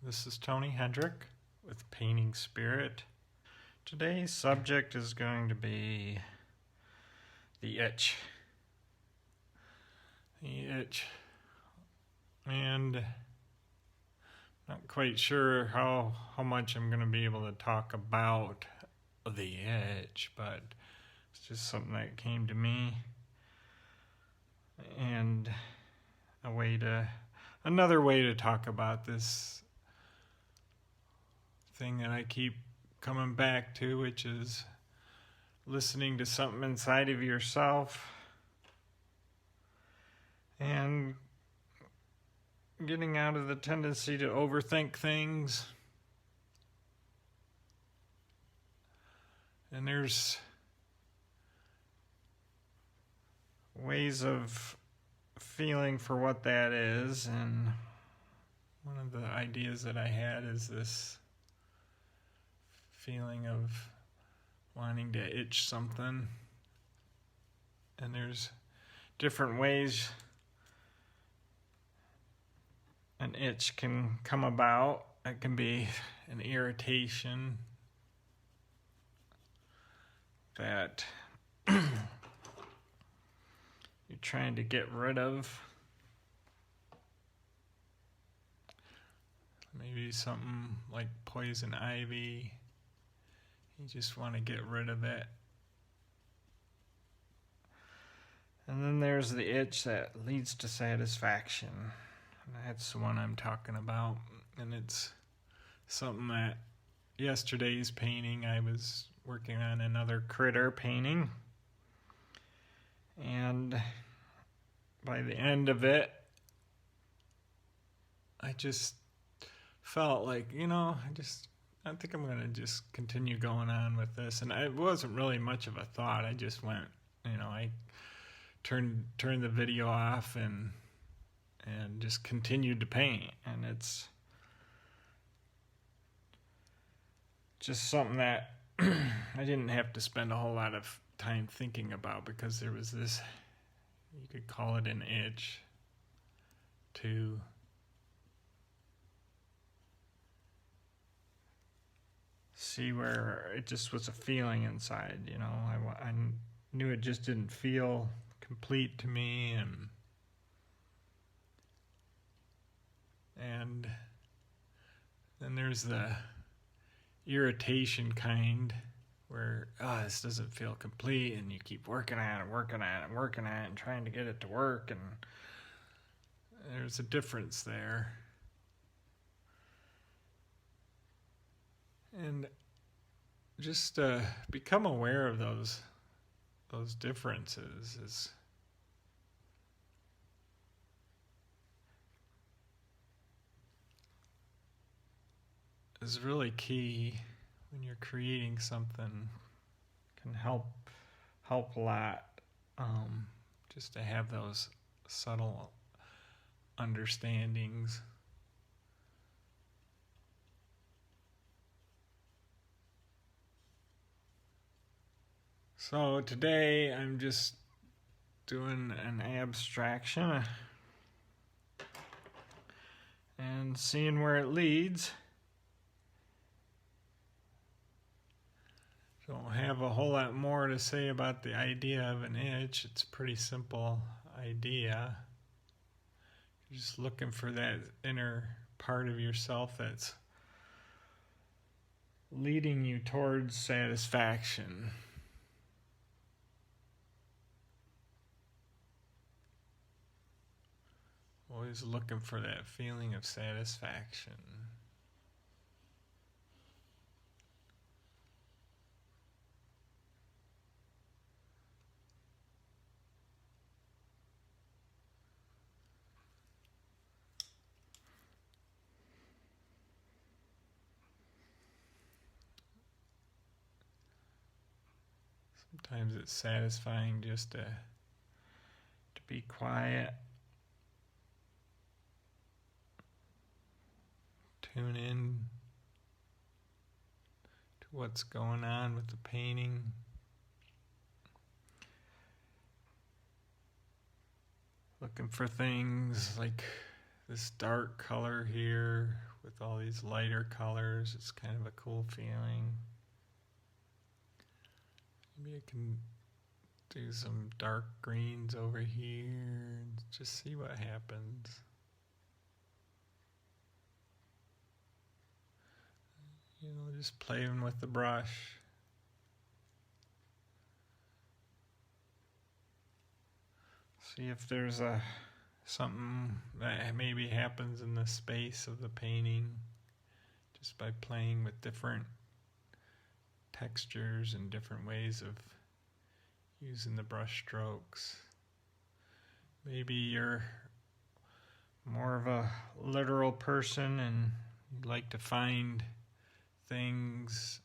This is Tony Hendrick with Painting Spirit. Today's subject is going to be the itch. And not quite sure how much I'm going to be able to talk about the itch, but it's just something that came to me. And another way to talk about this thing that I keep coming back to, which is listening to something inside of yourself and getting out of the tendency to overthink things. And there's ways of feeling for what that is, and one of the ideas that I had is this feeling of wanting to itch something. And there's different ways an itch can come about. It can be an irritation that you're trying to get rid of. Maybe something like poison ivy. You just want to get rid of it. And then there's the itch that leads to satisfaction. And that's the one I'm talking about. And it's something that yesterday's painting, I was working on another critter painting. And by the end of it, I just felt like, I think I'm going to just continue going on with this. And it wasn't really much of a thought. I just went, I turned the video off and just continued to paint. And it's just something that I didn't have to spend a whole lot of time thinking about, because there was this, you could call it an itch, to see where it just was a feeling inside. I knew it just didn't feel complete to me, and then there's the irritation kind, where this doesn't feel complete, and you keep working at it and trying to get it to work, and there's a difference there. And just become aware of those differences is really key when you're creating something. Can help a lot, just to have those subtle understandings. So today I'm just doing an abstraction and seeing where it leads. Don't have a whole lot more to say about the idea of an itch. It's a pretty simple idea. You're just looking for that inner part of yourself that's leading you towards satisfaction. Always looking for that feeling of satisfaction. Sometimes it's satisfying just to be quiet. Tune in to what's going on with the painting. Looking for things like this dark color here with all these lighter colors. It's kind of a cool feeling. Maybe I can do some dark greens over here and just see what happens. You know, just playing with the brush. See if there's something that maybe happens in the space of the painting just by playing with different textures and different ways of using the brush strokes. Maybe you're more of a literal person and you like to find things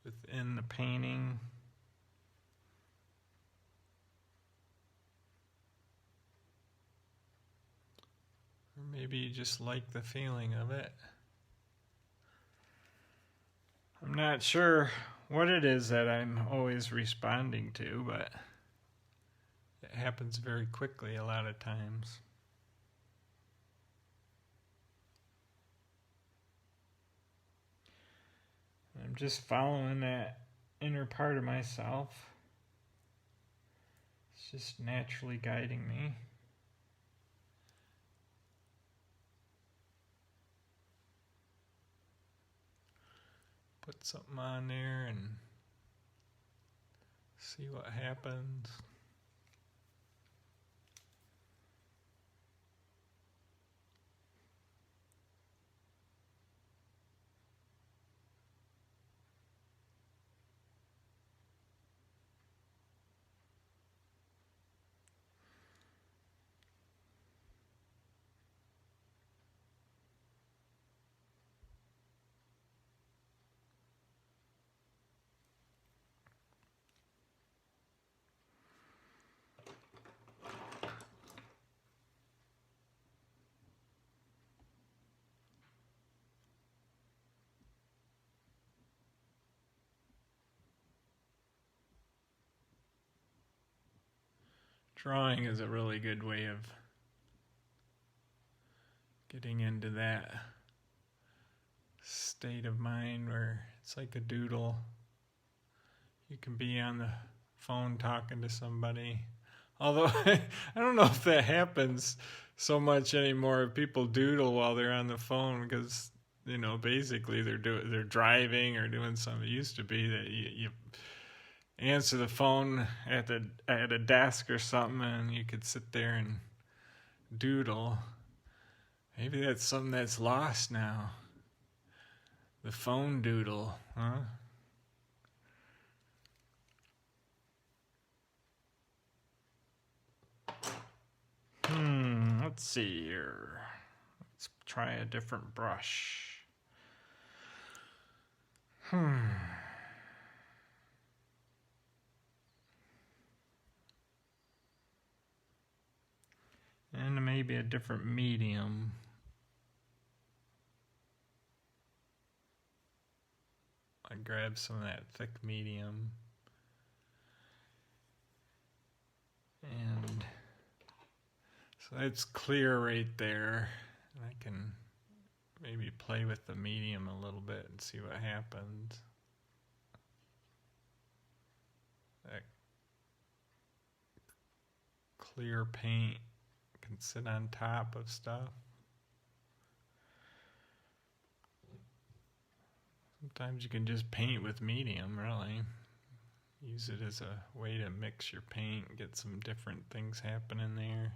within the painting. Or maybe you just like the feeling of it. I'm not sure what it is that I'm always responding to, but it happens very quickly a lot of times. I'm just following that inner part of myself. It's just naturally guiding me. Put something on there and see what happens. Drawing is a really good way of getting into that state of mind where it's like a doodle. You can be on the phone talking to somebody. Although I don't know if that happens so much anymore. People doodle while they're on the phone because, you know, basically they're driving or doing something. It used to be that you answer the phone at a desk or something and you could sit there and doodle. Maybe that's something that's lost now. The phone doodle, huh? Let's see here. Let's try a different brush. And maybe a different medium. I grab some of that thick medium. And so it's clear right there. And I can maybe play with the medium a little bit and see what happens. That clear paint can sit on top of stuff. Sometimes you can just paint with medium, really. Use it as a way to mix your paint, get some different things happening there.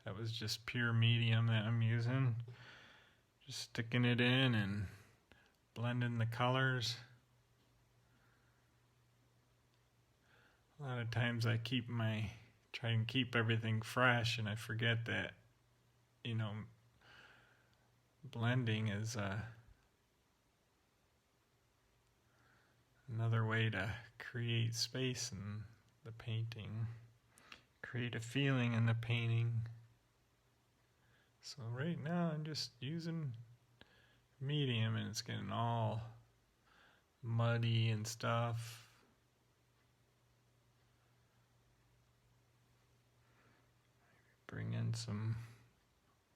That was just pure medium that I'm using. Just sticking it in and blending the colors. A lot of times I try and keep everything fresh, and I forget that, you know, blending is another way to create space in the painting, create a feeling in the painting. So right now I'm just using medium and it's getting all muddy and stuff. bring in some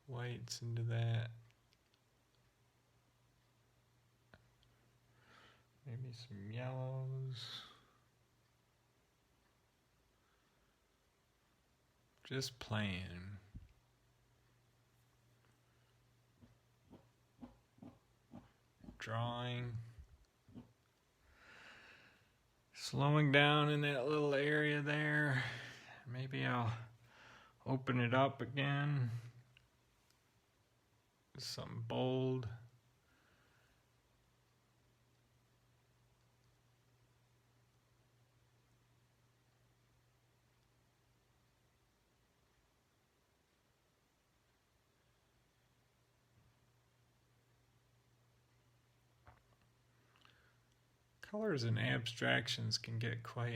whites into that. Maybe some yellows. Just playing. Drawing. Slowing down in that little area there. Maybe I'll open it up again. Something bold. Colors and abstractions can get quite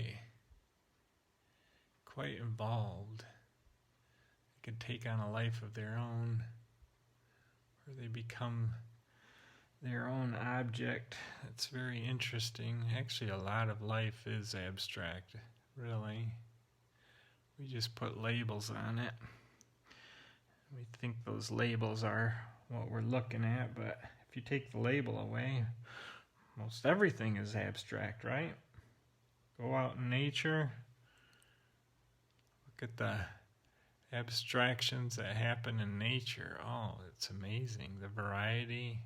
involved. They can take on a life of their own, where they become their own object. It's very interesting. Actually, a lot of life is abstract, really. We just put labels on it. We think those labels are what we're looking at, but if you take the label away, most everything is abstract, right? Go out in nature, look at the abstractions that happen in nature. Oh, it's amazing, the variety.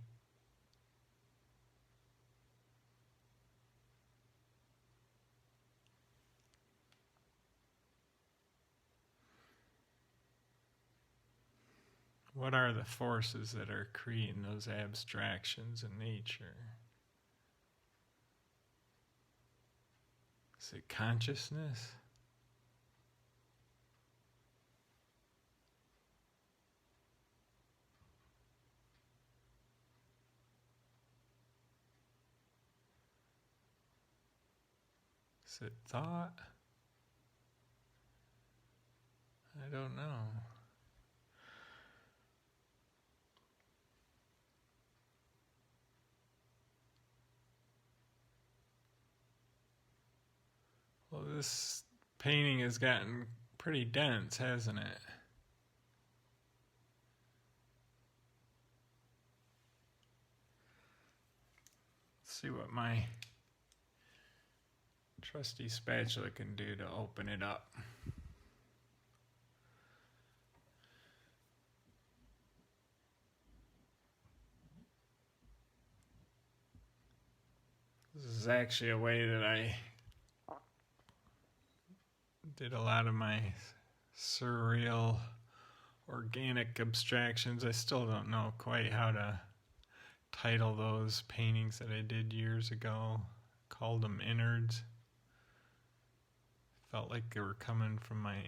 What are the forces that are creating those abstractions in nature? Is it consciousness? Is it thought? I don't know. Well, this painting has gotten pretty dense, hasn't it? Let's see what my trusty spatula can do to open it up. This is actually a way that I did a lot of my surreal organic abstractions. I still don't know quite how to title those paintings that I did years ago. Called them innards. Felt like they were coming from my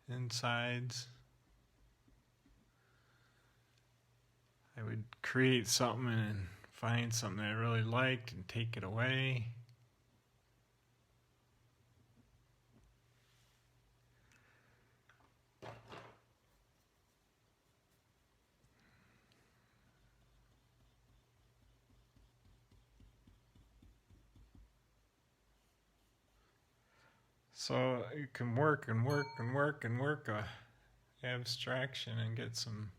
insides. I would create something and find something I really liked and take it away. So you can work and work and work and work a abstraction and get some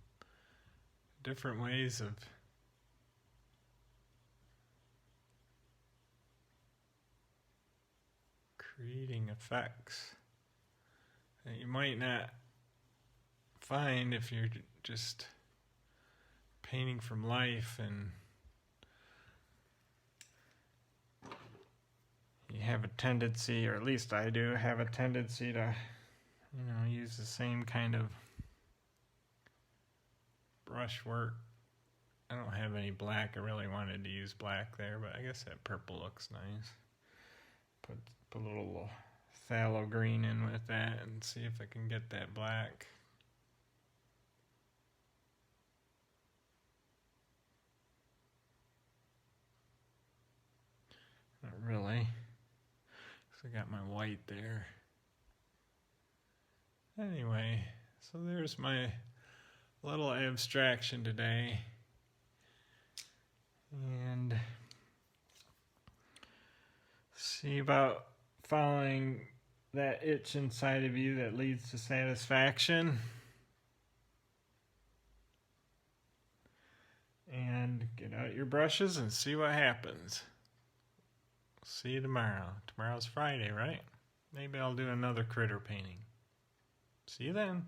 different ways of creating effects that you might not find if you're just painting from life and you have a tendency, or at least I do, have a tendency to, use the same kind of brush work. I don't have any black. I really wanted to use black there, but I guess that purple looks nice. Put a little phthalo green in with that and see if I can get that black. Not really. I got my white there. Anyway, so there's my little abstraction today. And see about following that itch inside of you that leads to satisfaction. And get out your brushes and see what happens. See you tomorrow. Tomorrow's Friday, right? Maybe I'll do another critter painting. See you then.